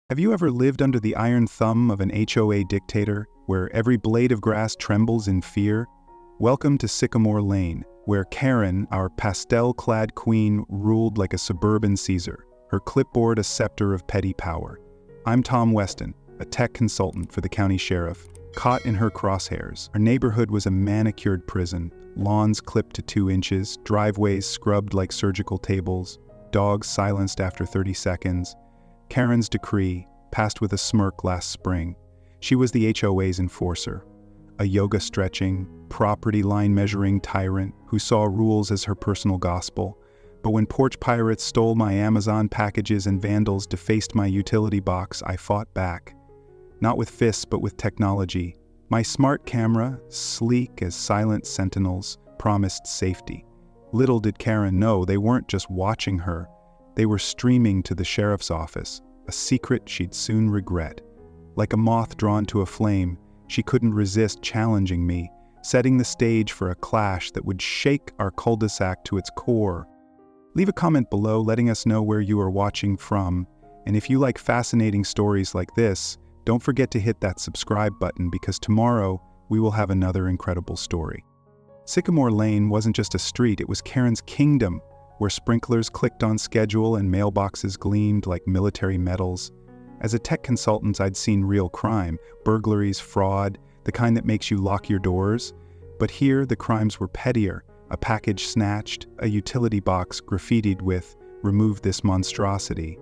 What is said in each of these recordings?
Have you ever lived under the iron thumb of an HOA dictator, where every blade of grass trembles in fear? Welcome to Sycamore Lane, where Karen, our pastel-clad queen, ruled like a suburban Caesar, her clipboard a scepter of petty power. I'm Tom Weston, a tech consultant for the county sheriff, caught in her crosshairs. Our neighborhood was a manicured prison, lawns clipped to 2 inches, driveways scrubbed like surgical tables, dogs silenced after 30 seconds. Karen's decree, passed with a smirk last spring. She was the HOA's enforcer, a yoga-stretching, property line measuring tyrant who saw rules as her personal gospel. But when porch pirates stole my Amazon packages and vandals defaced my utility box, I fought back. Not with fists, but with technology. My smart camera, sleek as silent sentinels, promised safety. Little did Karen know they weren't just watching her. They were streaming to the sheriff's office, a secret she'd soon regret. Like a moth drawn to a flame, she couldn't resist challenging me, setting the stage for a clash that would shake our cul-de-sac to its core. Leave a comment below letting us know where you are watching from, and if you like fascinating stories like this, don't forget to hit that subscribe button because tomorrow we will have another incredible story. Sycamore Lane wasn't just a street, it was Karen's kingdom, where sprinklers clicked on schedule and mailboxes gleamed like military medals. As a tech consultant, I'd seen real crime, burglaries, fraud, the kind that makes you lock your doors. But here, the crimes were pettier. A package snatched, a utility box graffitied with, "Remove this monstrosity."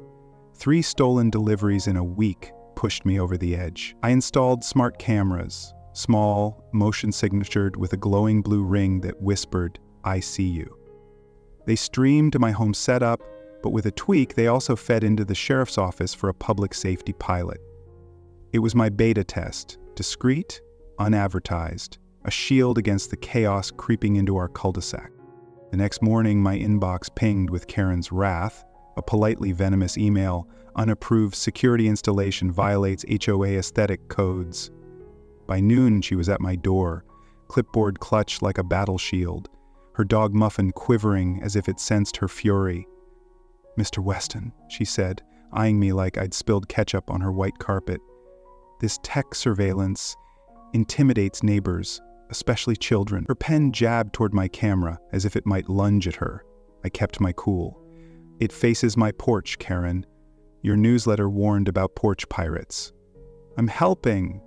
3 stolen deliveries in a week pushed me over the edge. I installed smart cameras, small, motion signatured with a glowing blue ring that whispered, "I see you." They streamed to my home setup, but with a tweak, they also fed into the sheriff's office for a public safety pilot. It was my beta test, discreet, unadvertised, a shield against the chaos creeping into our cul-de-sac. The next morning, my inbox pinged with Karen's wrath, a politely venomous email, "Unapproved security installation violates HOA aesthetic codes." By noon, she was at my door, clipboard clutched like a battle shield, her dog Muffin quivering as if it sensed her fury. "Mr. Weston," she said, eyeing me like I'd spilled ketchup on her white carpet. "This tech surveillance intimidates neighbors, especially children." Her pen jabbed toward my camera as if it might lunge at her. I kept my cool. "It faces my porch, Karen. Your newsletter warned about porch pirates." "I'm helping."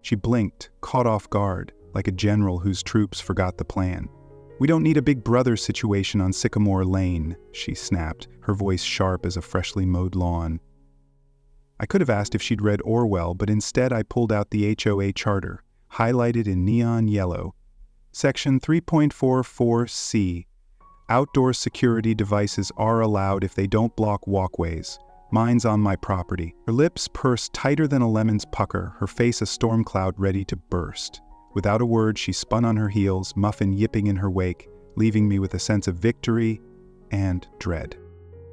She blinked, caught off guard, like a general whose troops forgot the plan. "We don't need a Big Brother situation on Sycamore Lane," she snapped, her voice sharp as a freshly mowed lawn. I could have asked if she'd read Orwell, but instead I pulled out the HOA charter, highlighted in neon yellow. Section 3.44C. Outdoor security devices are allowed if they don't block walkways. Mine's on my property. Her lips pursed tighter than a lemon's pucker, her face a storm cloud ready to burst. Without a word, she spun on her heels, Muffin yipping in her wake, leaving me with a sense of victory and dread.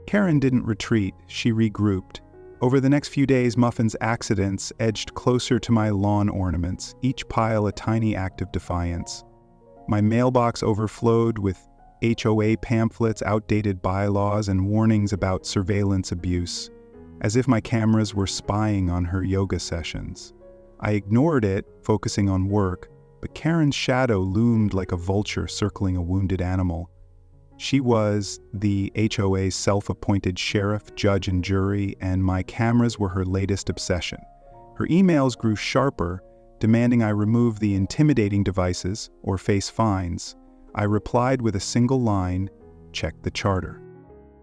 Karen didn't retreat, she regrouped. Over the next few days, Muffin's accidents edged closer to my lawn ornaments, each pile a tiny act of defiance. My mailbox overflowed with HOA pamphlets, outdated bylaws, and warnings about surveillance abuse, as if my cameras were spying on her yoga sessions. I ignored it, focusing on work, but Karen's shadow loomed like a vulture circling a wounded animal. She was the HOA's self-appointed sheriff, judge, and jury, and my cameras were her latest obsession. Her emails grew sharper, demanding I remove the intimidating devices or face fines. I replied with a single line, "Check the charter."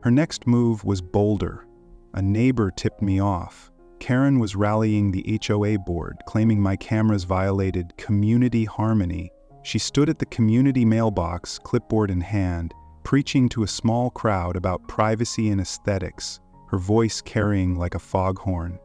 Her next move was bolder. A neighbor tipped me off. Karen was rallying the HOA board, claiming my cameras violated community harmony. She stood at the community mailbox, clipboard in hand, preaching to a small crowd about privacy and aesthetics, her voice carrying like a foghorn.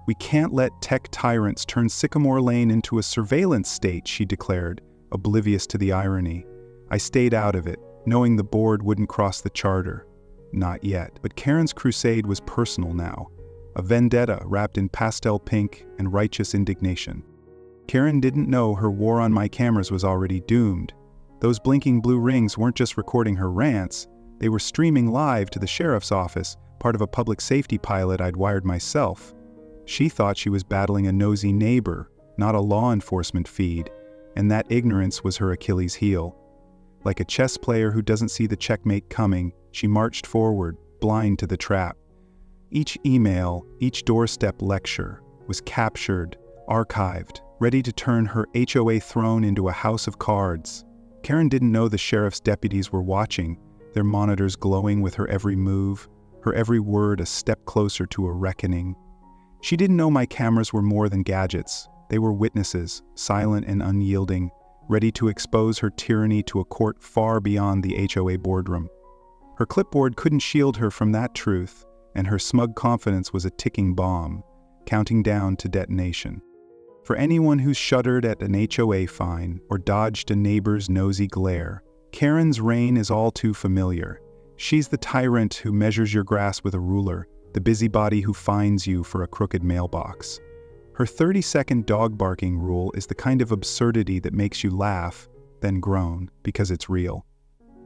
"We can't let tech tyrants turn Sycamore Lane into a surveillance state," she declared, oblivious to the irony. I stayed out of it, knowing the board wouldn't cross the charter. Not yet. But Karen's crusade was personal now. A vendetta wrapped in pastel pink and righteous indignation. Karen didn't know her war on my cameras was already doomed. Those blinking blue rings weren't just recording her rants, they were streaming live to the sheriff's office, part of a public safety pilot I'd wired myself. She thought she was battling a nosy neighbor, not a law enforcement feed, and that ignorance was her Achilles heel. Like a chess player who doesn't see the checkmate coming, she marched forward, blind to the trap. Each email, each doorstep lecture, was captured, archived, ready to turn her HOA throne into a house of cards. Karen didn't know the sheriff's deputies were watching, their monitors glowing with her every move, her every word a step closer to a reckoning. She didn't know my cameras were more than gadgets. They were witnesses, silent and unyielding, ready to expose her tyranny to a court far beyond the HOA boardroom. Her clipboard couldn't shield her from that truth, and her smug confidence was a ticking bomb, counting down to detonation. For anyone who's shuddered at an HOA fine or dodged a neighbor's nosy glare, Karen's reign is all too familiar. She's the tyrant who measures your grass with a ruler, the busybody who fines you for a crooked mailbox. Her 30-second dog barking rule is the kind of absurdity that makes you laugh, then groan, because it's real.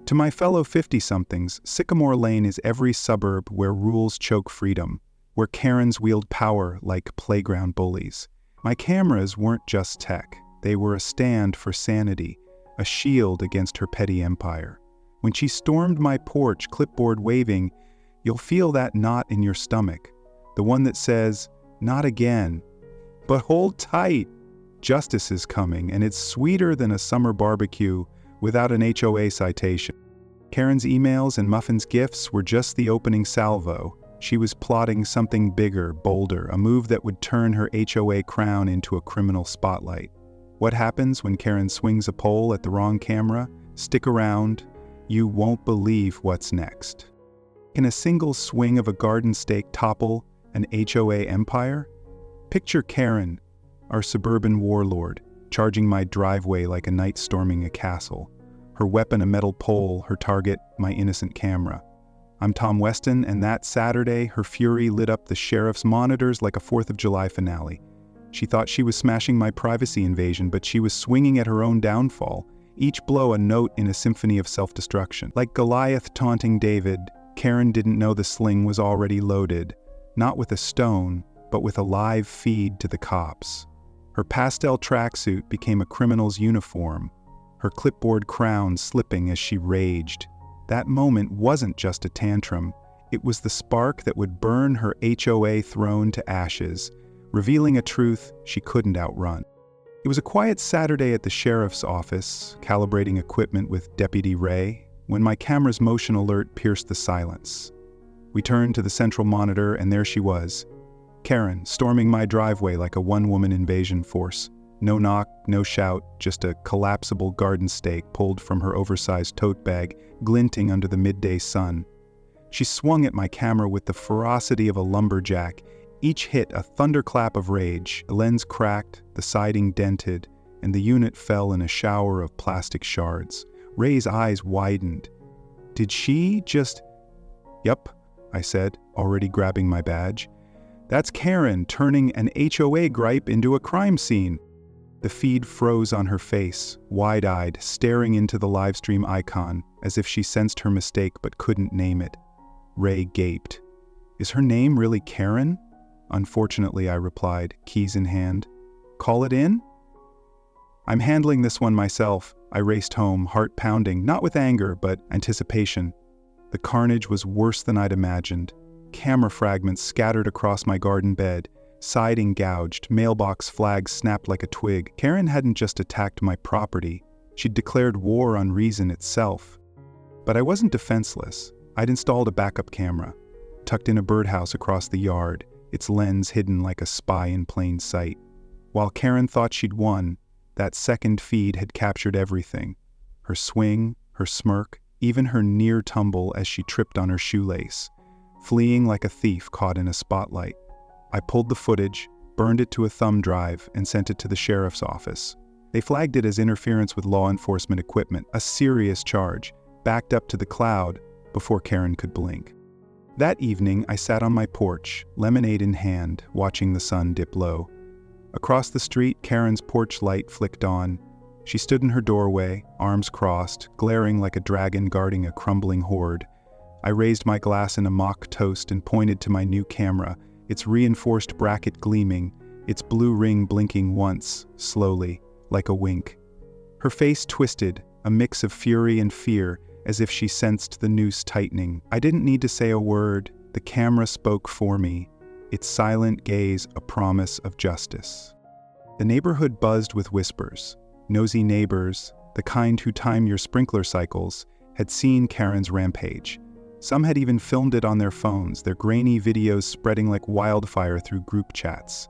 To my fellow 50-somethings, Sycamore Lane is every suburb where rules choke freedom, where Karens wield power like playground bullies. My cameras weren't just tech. They were a stand for sanity, a shield against her petty empire. When she stormed my porch, clipboard waving, you'll feel that knot in your stomach, the one that says, "Not again." But hold tight! Justice is coming, and it's sweeter than a summer barbecue without an HOA citation. Karen's emails and Muffin's gifts were just the opening salvo. She was plotting something bigger, bolder, a move that would turn her HOA crown into a criminal spotlight. What happens when Karen swings a pole at the wrong camera? Stick around. You won't believe what's next. Can a single swing of a garden stake topple an HOA empire? Picture Karen, our suburban warlord, charging my driveway like a knight storming a castle. Her weapon a metal pole, her target my innocent camera. I'm Tom Weston, and that Saturday, her fury lit up the sheriff's monitors like a 4th of July finale. She thought she was smashing my privacy invasion, but she was swinging at her own downfall, each blow a note in a symphony of self-destruction. Like Goliath taunting David, Karen didn't know the sling was already loaded, not with a stone, but with a live feed to the cops. Her pastel tracksuit became a criminal's uniform, her clipboard crown slipping as she raged. That moment wasn't just a tantrum, it was the spark that would burn her HOA throne to ashes, revealing a truth she couldn't outrun. It was a quiet Saturday at the sheriff's office, calibrating equipment with Deputy Ray, when my camera's motion alert pierced the silence. We turned to the central monitor, and there she was, Karen, storming my driveway like a one-woman invasion force. No knock, no shout, just a collapsible garden stake pulled from her oversized tote bag, glinting under the midday sun. She swung at my camera with the ferocity of a lumberjack, each hit a thunderclap of rage. The lens cracked, the siding dented, and the unit fell in a shower of plastic shards. Ray's eyes widened. Did she just... Yup, I said, already grabbing my badge. That's Karen turning an HOA gripe into a crime scene. The feed froze on her face, wide-eyed, staring into the livestream icon, as if she sensed her mistake but couldn't name it. Ray gaped. Is her name really Karen? Unfortunately, I replied, keys in hand. Call it in? I'm handling this one myself. I raced home, heart pounding, not with anger, but anticipation. The carnage was worse than I'd imagined. Camera fragments scattered across my garden bed, siding gouged, mailbox flags snapped like a twig. Karen hadn't just attacked my property, she'd declared war on reason itself. But I wasn't defenseless. I'd installed a backup camera, tucked in a birdhouse across the yard, its lens hidden like a spy in plain sight. While Karen thought she'd won, that second feed had captured everything. Her swing, her smirk, even her near tumble as she tripped on her shoelace, fleeing like a thief caught in a spotlight. I pulled the footage, burned it to a thumb drive, and sent it to the sheriff's office. They flagged it as interference with law enforcement equipment, a serious charge, backed up to the cloud before Karen could blink. That evening, I sat on my porch, lemonade in hand, watching the sun dip low. Across the street, Karen's porch light flicked on. She stood in her doorway, arms crossed, glaring like a dragon guarding a crumbling horde. I raised my glass in a mock toast and pointed to my new camera, its reinforced bracket gleaming, its blue ring blinking once, slowly, like a wink. Her face twisted, a mix of fury and fear, as if she sensed the noose tightening. I didn't need to say a word. The camera spoke for me, its silent gaze a promise of justice. The neighborhood buzzed with whispers. Nosy neighbors, the kind who time your sprinkler cycles, had seen Karen's rampage. Some had even filmed it on their phones, their grainy videos spreading like wildfire through group chats.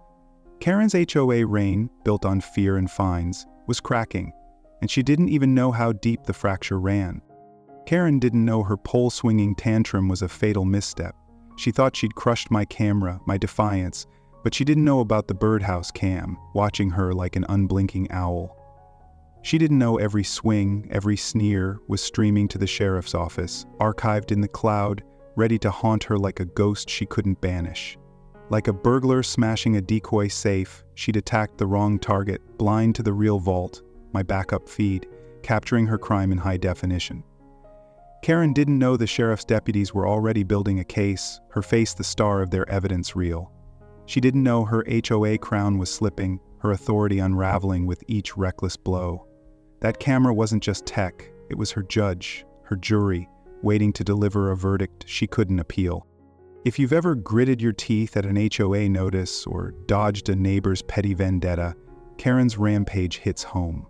Karen's HOA reign, built on fear and fines, was cracking, and she didn't even know how deep the fracture ran. Karen didn't know her pole-swinging tantrum was a fatal misstep. She thought she'd crushed my camera, my defiance, but she didn't know about the birdhouse cam, watching her like an unblinking owl. She didn't know every swing, every sneer was streaming to the sheriff's office, archived in the cloud, ready to haunt her like a ghost she couldn't banish. Like a burglar smashing a decoy safe, she'd attacked the wrong target, blind to the real vault, my backup feed, capturing her crime in high definition. Karen didn't know the sheriff's deputies were already building a case, her face the star of their evidence reel. She didn't know her HOA crown was slipping, her authority unraveling with each reckless blow. That camera wasn't just tech, it was her judge, her jury, waiting to deliver a verdict she couldn't appeal. If you've ever gritted your teeth at an HOA notice or dodged a neighbor's petty vendetta, Karen's rampage hits home.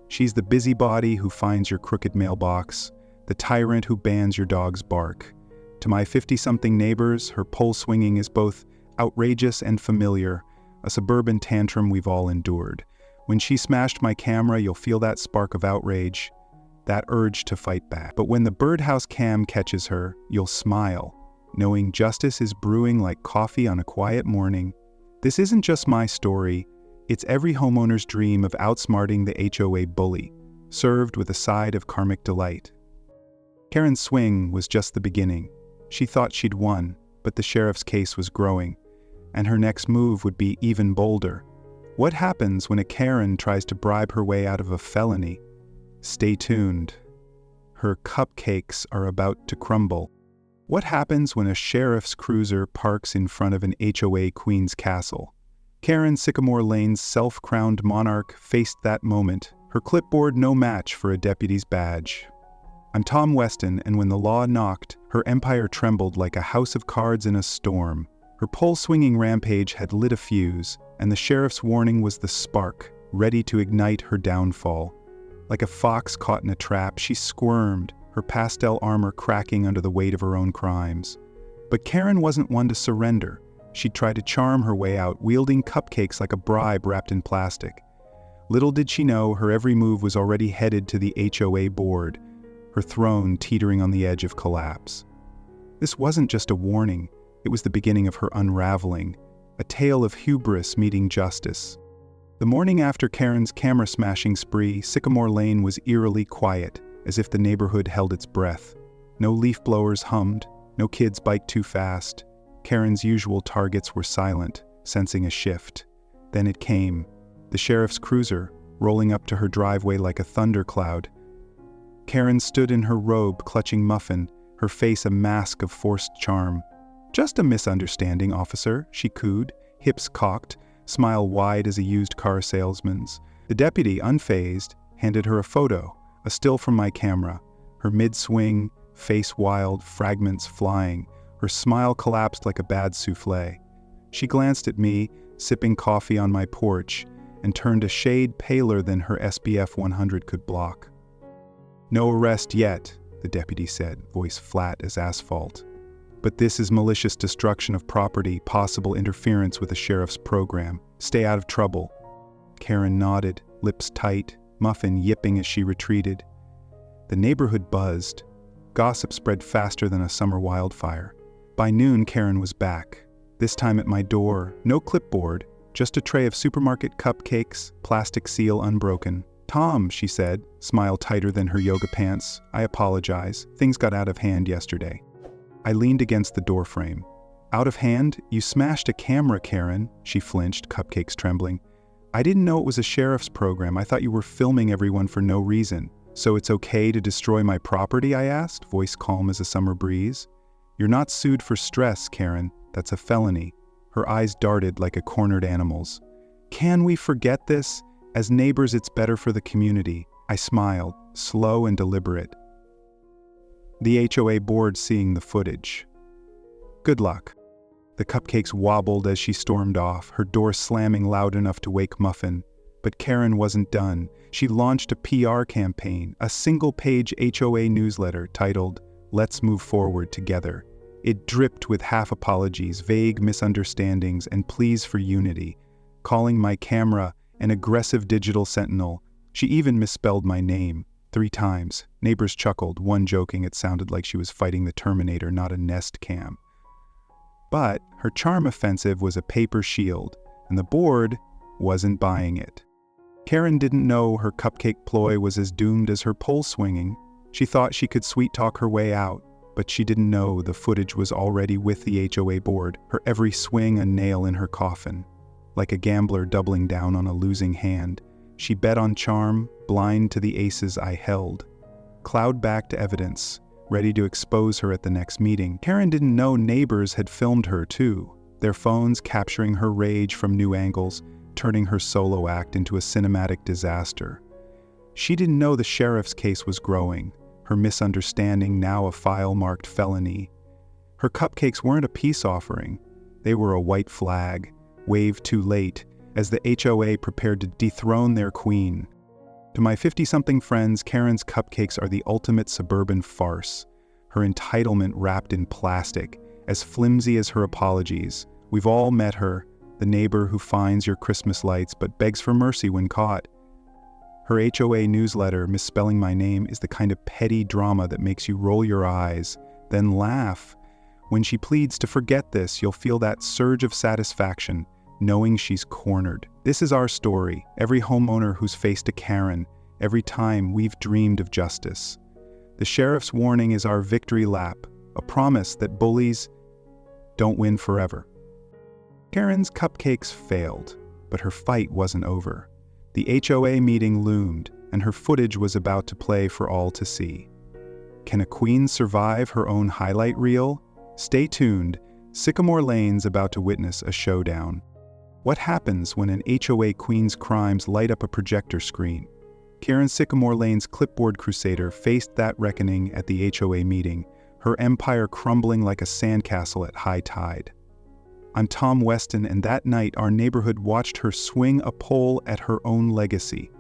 She's the busybody who finds your crooked mailbox, the tyrant who bans your dog's bark. To my 50-something neighbors, her pole swinging is both outrageous and familiar, a suburban tantrum we've all endured. When she smashed my camera, you'll feel that spark of outrage, that urge to fight back. But when the birdhouse cam catches her, you'll smile, knowing justice is brewing like coffee on a quiet morning. This isn't just my story, it's every homeowner's dream of outsmarting the HOA bully, served with a side of karmic delight. Karen's swing was just the beginning. She thought she'd won, but the sheriff's case was growing, and her next move would be even bolder. What happens when a Karen tries to bribe her way out of a felony? Stay tuned. Her cupcakes are about to crumble. What happens when a sheriff's cruiser parks in front of an HOA queen's castle? Karen Sycamore Lane's self-crowned monarch faced that moment, her clipboard no match for a deputy's badge. I'm Tom Weston, and when the law knocked, her empire trembled like a house of cards in a storm. Her pole-swinging rampage had lit a fuse, and the sheriff's warning was the spark, ready to ignite her downfall. Like a fox caught in a trap, she squirmed, her pastel armor cracking under the weight of her own crimes. But Karen wasn't one to surrender. She'd try to charm her way out, wielding cupcakes like a bribe wrapped in plastic. Little did she know, her every move was already headed to the HOA board, her throne teetering on the edge of collapse. This wasn't just a warning, it was the beginning of her unraveling, a tale of hubris meeting justice. The morning after Karen's camera-smashing spree, Sycamore Lane was eerily quiet, as if the neighborhood held its breath. No leaf blowers hummed, no kids biked too fast. Karen's usual targets were silent, sensing a shift. Then it came, the sheriff's cruiser, rolling up to her driveway like a thundercloud. Karen stood in her robe, clutching Muffin, her face a mask of forced charm. "Just a misunderstanding, officer," she cooed, hips cocked, smile wide as a used car salesman's. The deputy, unfazed, handed her a photo, a still from my camera, her mid-swing, face wild, fragments flying. Her smile collapsed like a bad souffle. She glanced at me, sipping coffee on my porch, and turned a shade paler than her SPF 100 could block. "No arrest yet," the deputy said, voice flat as asphalt. "But this is malicious destruction of property, possible interference with the sheriff's program. Stay out of trouble." Karen nodded, lips tight, Muffin yipping as she retreated. The neighborhood buzzed. Gossip spread faster than a summer wildfire. By noon, Karen was back. This time at my door, no clipboard, just a tray of supermarket cupcakes, plastic seal unbroken. "Tom," she said, smile tighter than her yoga pants, "I apologize. Things got out of hand yesterday." I leaned against the doorframe. "Out of hand? You smashed a camera, Karen," she flinched, cupcakes trembling. "I didn't know it was a sheriff's program. I thought you were filming everyone for no reason." "So it's okay to destroy my property?" I asked, voice calm as a summer breeze. "You're not sued for stress, Karen. That's a felony." Her eyes darted like a cornered animal's. "Can we forget this? As neighbors, it's better for the community." I smiled, slow and deliberate. The HOA board seeing the footage. "Good luck." The cupcakes wobbled as she stormed off, her door slamming loud enough to wake Muffin. But Karen wasn't done. She launched a PR campaign, a single-page HOA newsletter titled, "Let's Move Forward Together." It dripped with half-apologies, vague misunderstandings, and pleas for unity, calling my camera an aggressive digital sentinel. She even misspelled my name 3 times. Neighbors chuckled, one joking it sounded like she was fighting the Terminator, not a Nest Cam. But her charm offensive was a paper shield, and the board wasn't buying it. Karen didn't know her cupcake ploy was as doomed as her pole swinging. She thought she could sweet-talk her way out, but she didn't know the footage was already with the HOA board, her every swing a nail in her coffin. Like a gambler doubling down on a losing hand, she bet on charm, blind to the aces I held. Cloud-backed evidence, ready to expose her at the next meeting. Karen didn't know neighbors had filmed her too, their phones capturing her rage from new angles, turning her solo act into a cinematic disaster. She didn't know the sheriff's case was growing, her misunderstanding now a file-marked felony. Her cupcakes weren't a peace offering. They were a white flag, waved too late, as the HOA prepared to dethrone their queen. To my 50-something friends, Karen's cupcakes are the ultimate suburban farce. Her entitlement wrapped in plastic, as flimsy as her apologies. We've all met her, the neighbor who finds your Christmas lights but begs for mercy when caught. Her HOA newsletter misspelling my name is the kind of petty drama that makes you roll your eyes, then laugh. When she pleads to forget this, you'll feel that surge of satisfaction, knowing she's cornered. This is our story, every homeowner who's faced a Karen, every time we've dreamed of justice. The sheriff's warning is our victory lap, a promise that bullies don't win forever. Karen's cupcakes failed, but her fight wasn't over. The HOA meeting loomed, and her footage was about to play for all to see. Can a queen survive her own highlight reel? Stay tuned, Sycamore Lane's about to witness a showdown. What happens when an HOA queen's crimes light up a projector screen? Karen Sycamore Lane's clipboard crusader faced that reckoning at the HOA meeting, her empire crumbling like a sandcastle at high tide. I'm Tom Weston, and that night our neighborhood watched her swing a pole at her own legacy.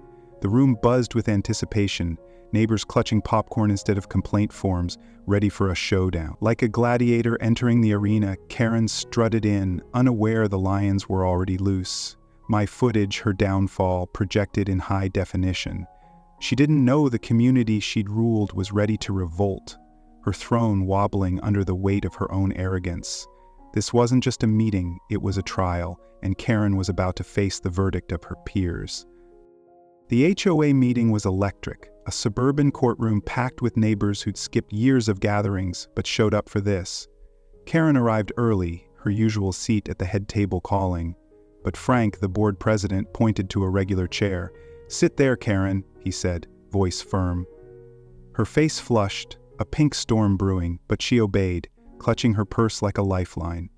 The room buzzed with anticipation, neighbors clutching popcorn instead of complaint forms, ready for a showdown. Like a gladiator entering the arena, Karen strutted in, unaware the lions were already loose. My footage, her downfall, projected in high definition. She didn't know the community she'd ruled was ready to revolt, her throne wobbling under the weight of her own arrogance. This wasn't just a meeting, it was a trial, and Karen was about to face the verdict of her peers. The HOA meeting was electric, a suburban courtroom packed with neighbors who'd skipped years of gatherings but showed up for this. Karen arrived early, her usual seat at the head table calling. But Frank, the board president, pointed to a regular chair. "Sit there, Karen," he said, voice firm. Her face flushed, a pink storm brewing, but she obeyed, clutching her purse like a lifeline.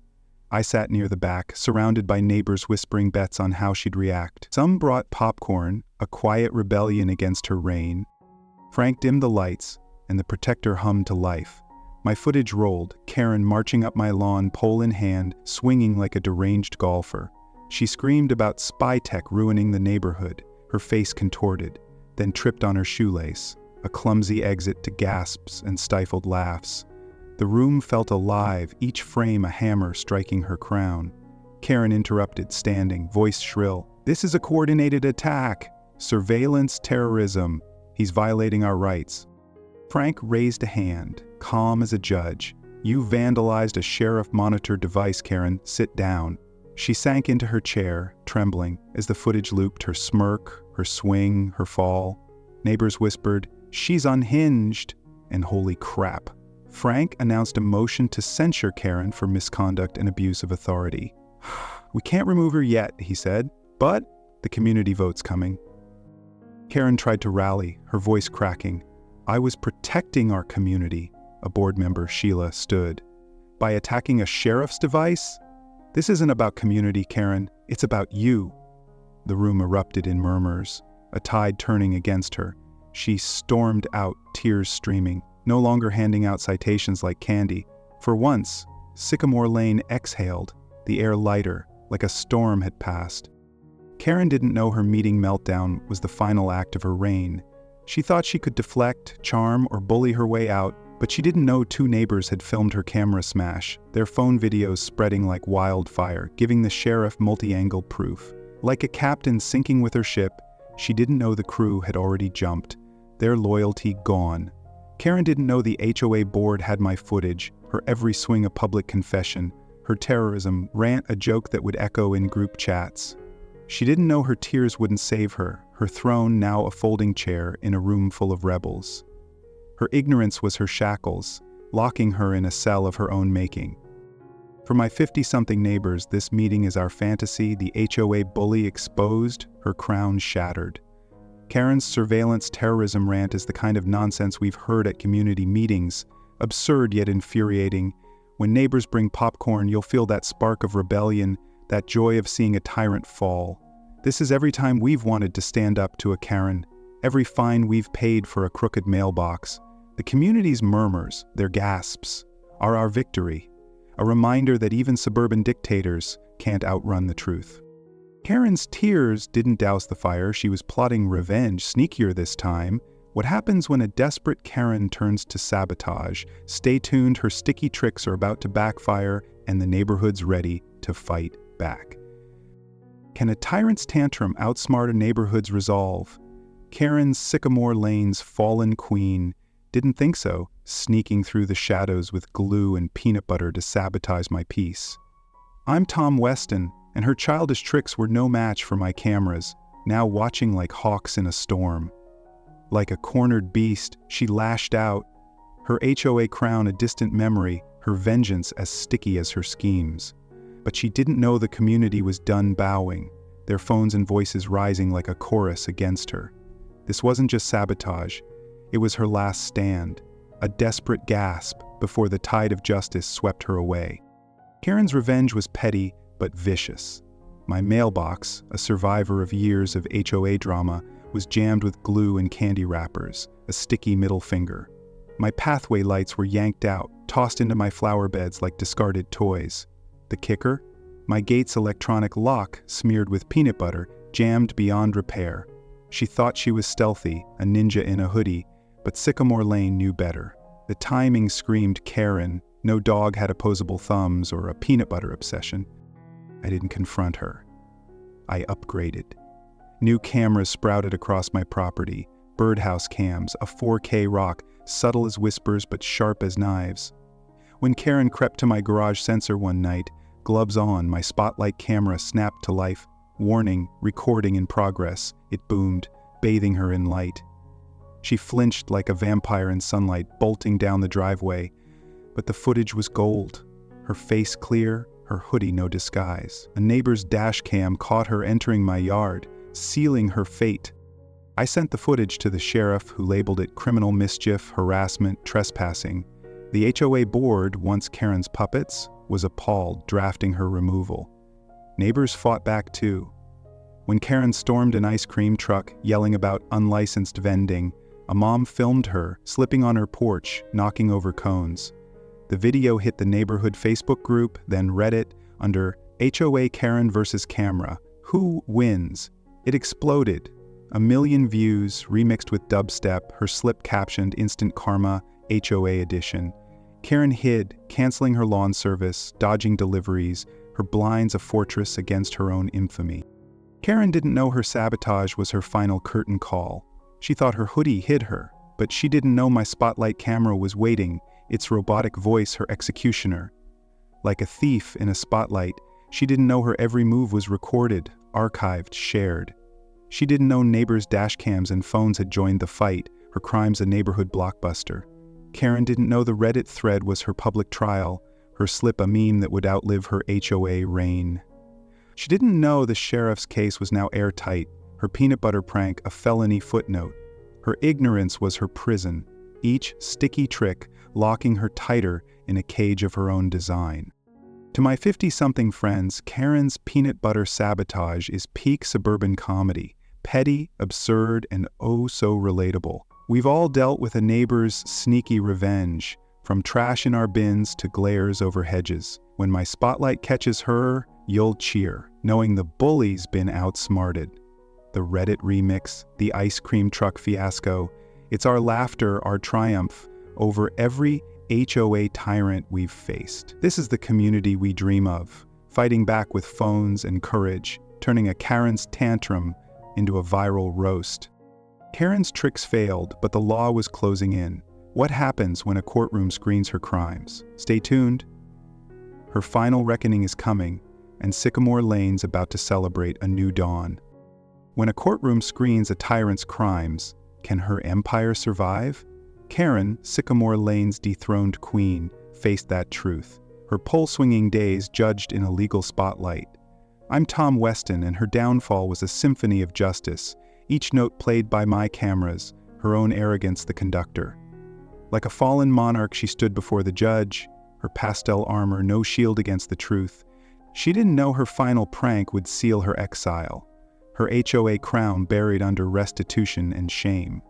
I sat near the back, surrounded by neighbors whispering bets on how she'd react. Some brought popcorn, a quiet rebellion against her reign. Frank dimmed the lights, and the protector hummed to life. My footage rolled, Karen marching up my lawn, pole in hand, swinging like a deranged golfer. She screamed about spy tech ruining the neighborhood, her face contorted, then tripped on her shoelace, a clumsy exit to gasps and stifled laughs. The room felt alive, each frame a hammer striking her crown. Karen interrupted, standing, voice shrill. "This is a coordinated attack! Surveillance terrorism! He's violating our rights." Frank raised a hand, calm as a judge. "You vandalized a sheriff monitor device, Karen. Sit down." She sank into her chair, trembling, as the footage looped her smirk, her swing, her fall. Neighbors whispered, "She's unhinged!" And holy crap. Frank announced a motion to censure Karen for misconduct and abuse of authority. "We can't remove her yet," he said, "but the community vote's coming." Karen tried to rally, her voice cracking. "I was protecting our community," a board member, Sheila, stood. "By attacking a sheriff's device?" "This isn't about community, Karen. It's about you." The room erupted in murmurs, a tide turning against her. She stormed out, tears streaming, no longer handing out citations like candy. For once, Sycamore Lane exhaled, the air lighter, like a storm had passed. Karen didn't know her meeting meltdown was the final act of her reign. She thought she could deflect, charm, or bully her way out, but she didn't know 2 neighbors had filmed her camera smash, their phone videos spreading like wildfire, giving the sheriff multi-angle proof. Like a captain sinking with her ship, she didn't know the crew had already jumped, their loyalty gone. Karen didn't know the HOA board had my footage, her every swing a public confession, her terrorism rant a joke that would echo in group chats. She didn't know her tears wouldn't save her, her throne now a folding chair in a room full of rebels. Her ignorance was her shackles, locking her in a cell of her own making. For my 50-something neighbors, this meeting is our fantasy, the HOA bully exposed, her crown shattered. Karen's surveillance terrorism rant is the kind of nonsense we've heard at community meetings, absurd yet infuriating. When neighbors bring popcorn, you'll feel that spark of rebellion, that joy of seeing a tyrant fall. This is every time we've wanted to stand up to a Karen, every fine we've paid for a crooked mailbox. The community's murmurs, their gasps, are our victory, a reminder that even suburban dictators can't outrun the truth. Karen's tears didn't douse the fire. She was plotting revenge, sneakier this time. What happens when a desperate Karen turns to sabotage? Stay tuned, her sticky tricks are about to backfire, and the neighborhood's ready to fight back. Can a tyrant's tantrum outsmart a neighborhood's resolve? Karen's Sycamore Lane's fallen queen didn't think so, sneaking through the shadows with glue and peanut butter to sabotage my peace. I'm Tom Weston, and her childish tricks were no match for my cameras, now watching like hawks in a storm. Like a cornered beast, she lashed out, her HOA crown a distant memory, her vengeance as sticky as her schemes. But she didn't know the community was done bowing, their phones and voices rising like a chorus against her. This wasn't just sabotage, it was her last stand, a desperate gasp before the tide of justice swept her away. Karen's revenge was petty but vicious. My mailbox, a survivor of years of HOA drama, was jammed with glue and candy wrappers, a sticky middle finger. My pathway lights were yanked out, tossed into my flower beds like discarded toys. The kicker? My gate's electronic lock, smeared with peanut butter, jammed beyond repair. She thought she was stealthy, a ninja in a hoodie, but Sycamore Lane knew better. The timing screamed Karen. No dog had opposable thumbs or a peanut butter obsession. I didn't confront her. I upgraded. New cameras sprouted across my property, birdhouse cams, a 4K rock, subtle as whispers but sharp as knives. When Karen crept to my garage sensor one night, gloves on, my spotlight camera snapped to life. Warning, recording in progress. It boomed, bathing her in light. She flinched like a vampire in sunlight, bolting down the driveway. But the footage was gold. Her face clear, her hoodie no disguise. A neighbor's dash cam caught her entering my yard, sealing her fate. I sent the footage to the sheriff, who labeled it criminal mischief, harassment, trespassing. The HOA board, once Karen's puppets, was appalled, drafting her removal. Neighbors fought back too. When Karen stormed an ice cream truck, yelling about unlicensed vending, a mom filmed her, slipping on her porch, knocking over cones. The video hit the neighborhood Facebook group, then Reddit, under HOA Karen versus camera. Who wins? It exploded. 1 million views, remixed with dubstep, her slip captioned Instant Karma, HOA edition. Karen hid, canceling her lawn service, dodging deliveries, her blinds a fortress against her own infamy. Karen didn't know her sabotage was her final curtain call. She thought her hoodie hid her, but she didn't know my spotlight camera was waiting, its robotic voice her executioner. Like a thief in a spotlight, she didn't know her every move was recorded, archived, shared. She didn't know neighbors' dashcams and phones had joined the fight, her crimes a neighborhood blockbuster. Karen didn't know the Reddit thread was her public trial, her slip a meme that would outlive her HOA reign. She didn't know the sheriff's case was now airtight, her peanut butter prank a felony footnote. Her ignorance was her prison, each sticky trick locking her tighter in a cage of her own design. To my 50-something friends, Karen's peanut butter sabotage is peak suburban comedy, petty, absurd, and oh so relatable. We've all dealt with a neighbor's sneaky revenge, from trash in our bins to glares over hedges. When my spotlight catches her, you'll cheer, knowing the bully's been outsmarted. The Reddit remix, the ice cream truck fiasco, it's our laughter, our triumph, over every HOA tyrant we've faced. This is the community we dream of, fighting back with phones and courage, turning a Karen's tantrum into a viral roast. Karen's tricks failed, but the law was closing in. What happens when a courtroom screens her crimes? Stay tuned. Her final reckoning is coming, and Sycamore Lane's about to celebrate a new dawn. When a courtroom screens a tyrant's crimes, can her empire survive? Karen, Sycamore Lane's dethroned queen, faced that truth, her pole-swinging days judged in a legal spotlight. I'm Tom Weston, and her downfall was a symphony of justice, each note played by my cameras, her own arrogance the conductor. Like a fallen monarch, she stood before the judge, her pastel armor no shield against the truth. She didn't know her final prank would seal her exile, her HOA crown buried under restitution and shame.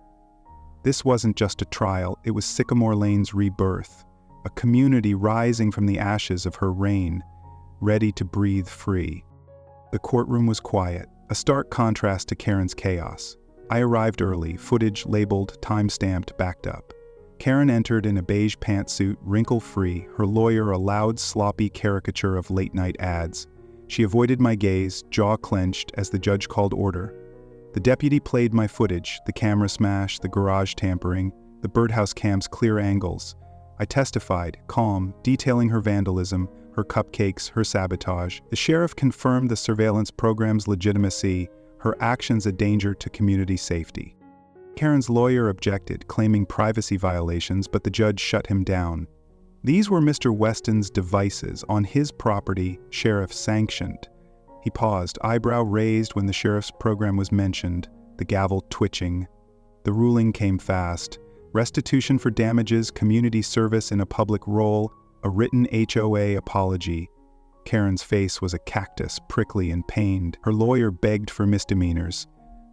This wasn't just a trial, it was Sycamore Lane's rebirth, a community rising from the ashes of her reign, ready to breathe free. The courtroom was quiet, a stark contrast to Karen's chaos. I arrived early, footage labeled, time-stamped, backed up. Karen entered in a beige pantsuit, wrinkle-free, her lawyer a loud, sloppy caricature of late-night ads. She avoided my gaze, jaw clenched, as the judge called order. The deputy played my footage, the camera smash, the garage tampering, the birdhouse cam's clear angles. I testified, calm, detailing her vandalism, her cupcakes, her sabotage. The sheriff confirmed the surveillance program's legitimacy, her actions a danger to community safety. Karen's lawyer objected, claiming privacy violations, but the judge shut him down. These were Mr. Weston's devices on his property, sheriff sanctioned. He paused, eyebrow raised when the sheriff's program was mentioned, the gavel twitching. The ruling came fast. Restitution for damages, community service in a public role, a written HOA apology. Karen's face was a cactus, prickly and pained. Her lawyer begged for misdemeanors.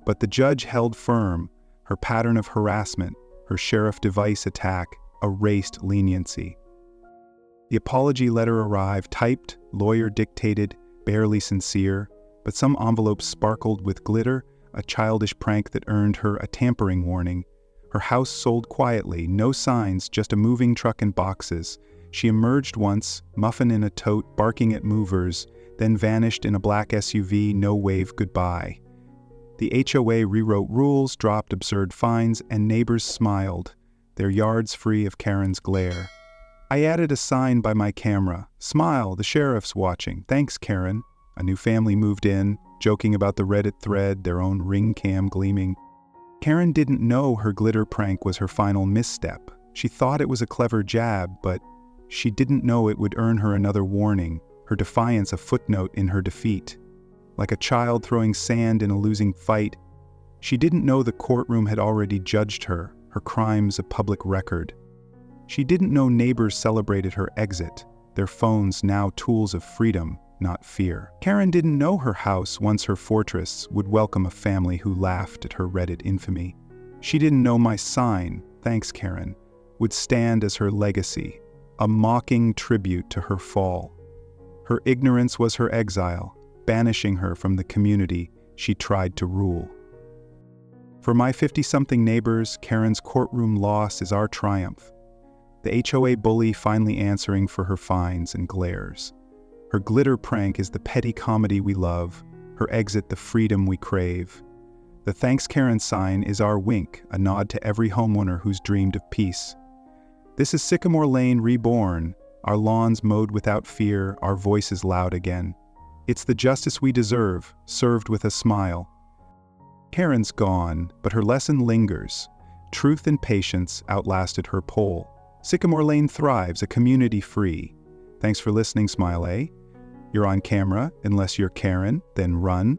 But the judge held firm. Her pattern of harassment, her sheriff device attack, erased leniency. The apology letter arrived, typed, lawyer dictated, barely sincere, but some envelopes sparkled with glitter, a childish prank that earned her a tampering warning. Her house sold quietly, no signs, just a moving truck and boxes. She emerged once, muffin in a tote, barking at movers, then vanished in a black SUV, no wave goodbye. The HOA rewrote rules, dropped absurd fines, and neighbors smiled, their yards free of Karen's glare. I added a sign by my camera. Smile, the sheriff's watching. Thanks, Karen. A new family moved in, joking about the Reddit thread, their own ring cam gleaming. Karen didn't know her glitter prank was her final misstep. She thought it was a clever jab, but she didn't know it would earn her another warning, her defiance a footnote in her defeat. Like a child throwing sand in a losing fight, she didn't know the courtroom had already judged her crimes a public record. She didn't know neighbors celebrated her exit, their phones now tools of freedom, not fear. Karen didn't know her house, once her fortress, would welcome a family who laughed at her Reddit infamy. She didn't know my sign, thanks Karen, would stand as her legacy, a mocking tribute to her fall. Her ignorance was her exile, banishing her from the community she tried to rule. For my 50-something neighbors, Karen's courtroom loss is our triumph. The HOA bully finally answering for her fines and glares. Her glitter prank is the petty comedy we love, her exit the freedom we crave. The Thanks Karen sign is our wink, a nod to every homeowner who's dreamed of peace. This is Sycamore Lane reborn, our lawns mowed without fear, our voices loud again. It's the justice we deserve, served with a smile. Karen's gone, but her lesson lingers. Truth and patience outlasted her poll. Sycamore Lane thrives, a community free. Thanks for listening, Smile A. You're on camera, unless you're Karen, then run.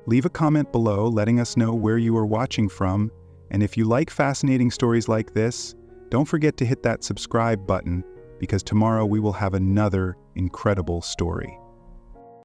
Leave a comment below letting us know where you are watching from, and if you like fascinating stories like this, don't forget to hit that subscribe button because tomorrow we will have another incredible story.